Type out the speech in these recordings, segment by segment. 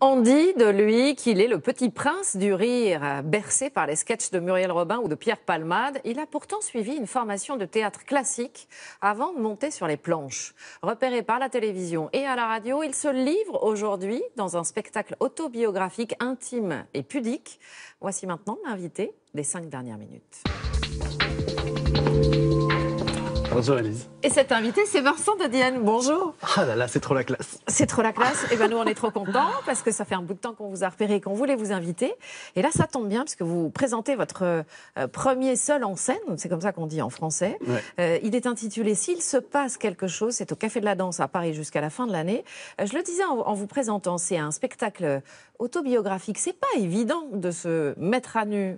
On dit de lui qu'il est le petit prince du rire, bercé par les sketchs de Muriel Robin ou de Pierre Palmade. Il a pourtant suivi une formation de théâtre classique avant de monter sur les planches. Repéré par la télévision et à la radio, il se livre aujourd'hui dans un spectacle autobiographique intime et pudique. Voici maintenant l'invité des 5 dernières minutes. Bonjour Élise. Et cet invité, c'est Vincent de Dienne. Bonjour. Ah là là, c'est trop la classe. C'est trop la classe. Et ben nous, on est trop contents parce que ça fait un bout de temps qu'on vous a repéré et qu'on voulait vous inviter. Et là, ça tombe bien parce que vous présentez votre premier seul en scène. C'est comme ça qu'on dit en français. Ouais. Il est intitulé « S'il se passe quelque chose ». C'est au Café de la Danse à Paris jusqu'à la fin de l'année. Je le disais en vous présentant, c'est un spectacle autobiographique. C'est pas évident de se mettre à nu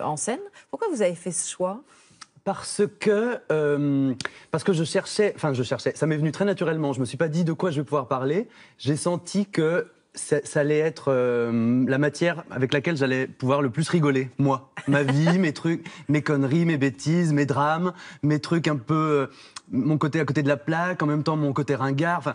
en scène. Pourquoi vous avez fait ce choix ? Parce que je cherchais, ça m'est venu très naturellement, je me suis pas dit de quoi je vais pouvoir parler, j'ai senti que ça allait être la matière avec laquelle j'allais pouvoir le plus rigoler, moi. Ma vie, mes trucs, mes conneries, mes bêtises, mes drames, mes trucs un peu, mon côté à côté de la plaque, en même temps mon côté ringard, enfin...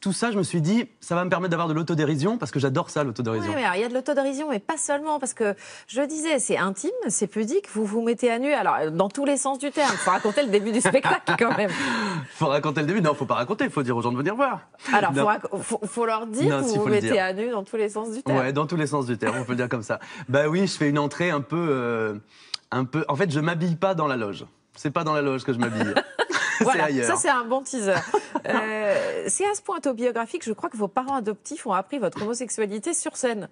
Tout ça, je me suis dit, ça va me permettre d'avoir de l'autodérision, parce que j'adore ça, l'autodérision. Oui, mais alors, il y a de l'autodérision, mais pas seulement, parce que, je le disais, c'est intime, c'est pudique, vous vous mettez à nu, alors, dans tous les sens du terme. Il faut raconter le début du spectacle, quand même. Faut raconter le début? Non, faut pas raconter, il faut dire aux gens de venir voir. Alors, faut leur dire que vous vous mettez à nu dans tous les sens du terme. Ouais, dans tous les sens du terme, on peut le dire comme ça. Bah oui, je fais une entrée un peu... En fait, je m'habille pas dans la loge. C'est pas dans la loge que je m'habille. Voilà, ça c'est un bon teaser. C'est à ce point autobiographique, je crois que vos parents adoptifs ont appris votre homosexualité sur scène.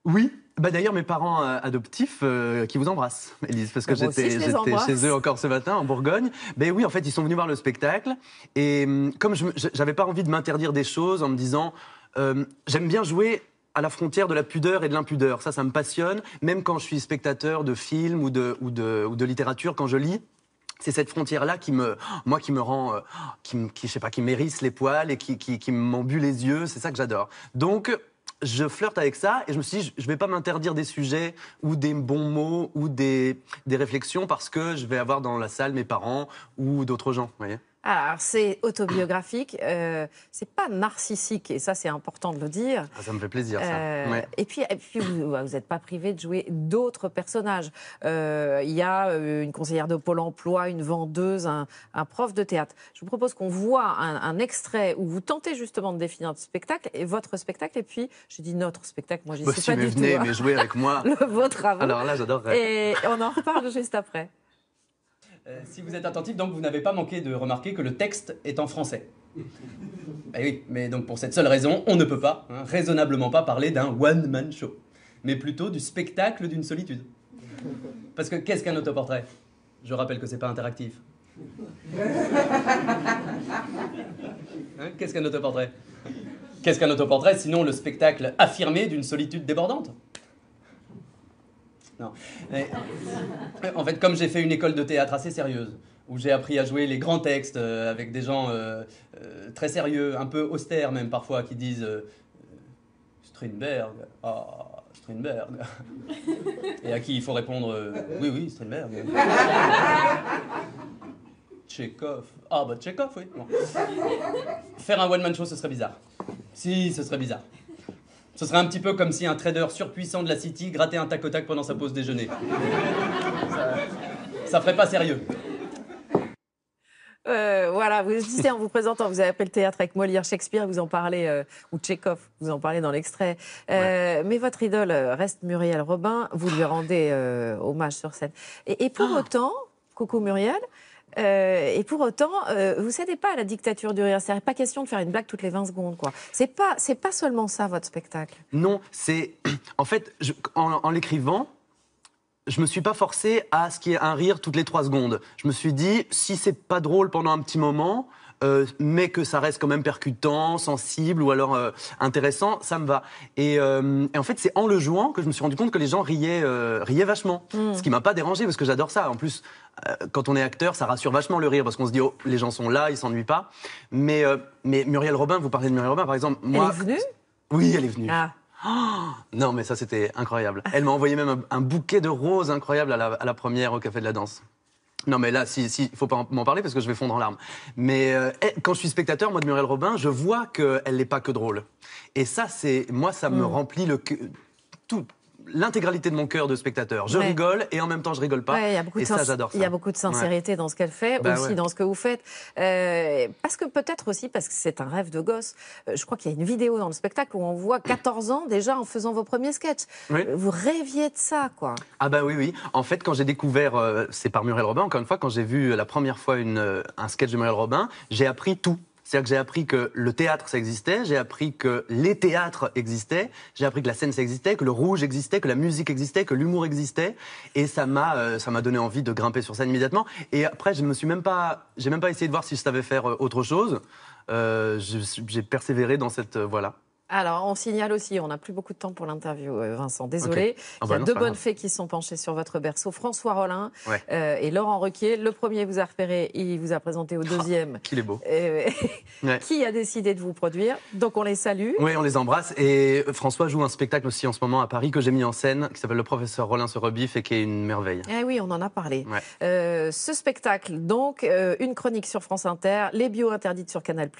Oui, bah d'ailleurs mes parents adoptifs qui vous embrassent, Élise, parce que j'étais chez eux encore ce matin en Bourgogne. Ben oui, en fait, ils sont venus voir le spectacle et comme j'avais pas envie de m'interdire des choses en me disant j'aime bien jouer à la frontière de la pudeur et de l'impudeur. Ça me passionne, même quand je suis spectateur de films ou de littérature, quand je lis. C'est cette frontière-là qui me rend, je sais pas, qui m'hérisse les poils et qui m'embue les yeux. C'est ça que j'adore. Donc, je flirte avec ça et je me suis dit, je vais pas m'interdire des sujets ou des bons mots ou des réflexions parce que je vais avoir dans la salle mes parents ou d'autres gens, vous voyez. Alors, c'est autobiographique, c'est pas narcissique, et ça, c'est important de le dire. Ah, ça me fait plaisir, ça. Ouais. Et puis vous n'êtes pas privé de jouer d'autres personnages. Il y a une conseillère de Pôle emploi, une vendeuse, un prof de théâtre. Je vous propose qu'on voit un extrait où vous tentez justement de définir votre spectacle, et puis, je dis notre spectacle, moi, j'y suis pas du tout. Venez, mais jouez avec moi. Le vôtre avant. Alors là, j'adorerais. Et on en reparle juste après. Si vous êtes attentif, donc vous n'avez pas manqué de remarquer que le texte est en français. Eh oui, mais donc pour cette seule raison, on ne peut pas, raisonnablement pas parler d'un one-man show, mais plutôt du spectacle d'une solitude. Parce que qu'est-ce qu'un autoportrait? Je rappelle que c'est pas interactif. Qu'est-ce qu'un autoportrait? Qu'est-ce qu'un autoportrait sinon le spectacle affirmé d'une solitude débordante? Non. Mais, en fait, comme j'ai fait une école de théâtre assez sérieuse, où j'ai appris à jouer les grands textes avec des gens très sérieux, un peu austères même parfois, qui disent Strindberg, ah, Strindberg. Et à qui il faut répondre oui, oui, Strindberg. Tchekhov, ah bah Tchekhov, oui. Bon. Faire un one-man show, ce serait bizarre. Si, ce serait bizarre. Ce serait un petit peu comme si un trader surpuissant de la City grattait un tac au tac pendant sa pause déjeuner. Ça ferait pas sérieux. Voilà, vous disiez en vous présentant, vous avez appris le théâtre avec Molière, Shakespeare, vous en parlez, ou Tchekhov, vous en parlez dans l'extrait. Mais votre idole reste Muriel Robin, vous lui rendez hommage sur scène. Et pour autant, coucou Muriel, et pour autant, vous cédez pas à la dictature du rire. C'est pas question de faire une blague toutes les 20 secondes, quoi. C'est pas seulement ça, votre spectacle. Non, c'est... En fait, en l'écrivant, je me suis pas forcé à ce qu'il y ait un rire toutes les 3 secondes. Je me suis dit, si c'est pas drôle pendant un petit moment... mais que ça reste quand même percutant, sensible ou alors intéressant, ça me va. Et en fait, c'est en le jouant que je me suis rendu compte que les gens riaient vachement. Ce qui m'a pas dérangé parce que j'adore ça. En plus, quand on est acteur, ça rassure vachement le rire parce qu'on se dit, oh, les gens sont là, ils s'ennuient pas. Mais Muriel Robin, vous parlez de Muriel Robin, par exemple. Moi, elle est venue? Oui, elle est venue. Ah. Oh, non, mais ça, c'était incroyable. Elle m'a envoyé même un bouquet de roses incroyable à la première au Café de la Danse. Non, mais là, faut pas m'en parler parce que je vais fondre en larmes. Mais quand je suis spectateur, moi, de Muriel Robin, je vois qu'elle n'est pas que drôle. Et ça, moi, ça me remplit l'intégralité de mon cœur de spectateur. Je rigole et en même temps je rigole pas. Et ça, j'adore ça. Il y a beaucoup de sincérité dans ce qu'elle fait, aussi dans ce que vous faites. Parce que peut-être aussi parce que c'est un rêve de gosse. Je crois qu'il y a une vidéo dans le spectacle où on voit 14 ans déjà en faisant vos premiers sketchs. Vous rêviez de ça, quoi. Ah bah oui. En fait, quand j'ai découvert, c'est par Muriel Robin, encore une fois, quand j'ai vu la première fois un sketch de Muriel Robin, j'ai appris tout. C'est-à-dire que j'ai appris que le théâtre, ça existait, j'ai appris que les théâtres existaient, j'ai appris que la scène, ça existait, que le rouge existait, que la musique existait, que l'humour existait. Et ça m'a donné envie de grimper sur scène immédiatement. Et après, j'ai même pas essayé de voir si je savais faire autre chose. J'ai persévéré dans cette voie-là. Alors, on signale aussi, on n'a plus beaucoup de temps pour l'interview, Vincent, désolé. Il y a deux bonnes fées qui sont penchées sur votre berceau, François Rollin et Laurent Ruquier. Le premier vous a repéré, il vous a présenté au deuxième. Qu'il est beau. Qui a décidé de vous produire, donc on les salue. Oui, on les embrasse. Et François joue un spectacle aussi en ce moment à Paris que j'ai mis en scène, qui s'appelle Le Professeur Rollin se rebiffe et qui est une merveille. Eh oui, on en a parlé. Ce spectacle, donc, une chronique sur France Inter, les bios interdites sur Canal+.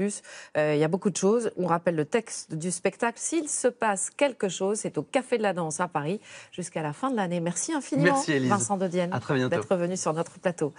Il y a beaucoup de choses. On rappelle le texte du spectacle. S'il se passe quelque chose, c'est au Café de la Danse à Paris jusqu'à la fin de l'année. Merci infiniment, Merci, Élise. Vincent de Dienne, à très bientôt, d'être venu sur notre plateau.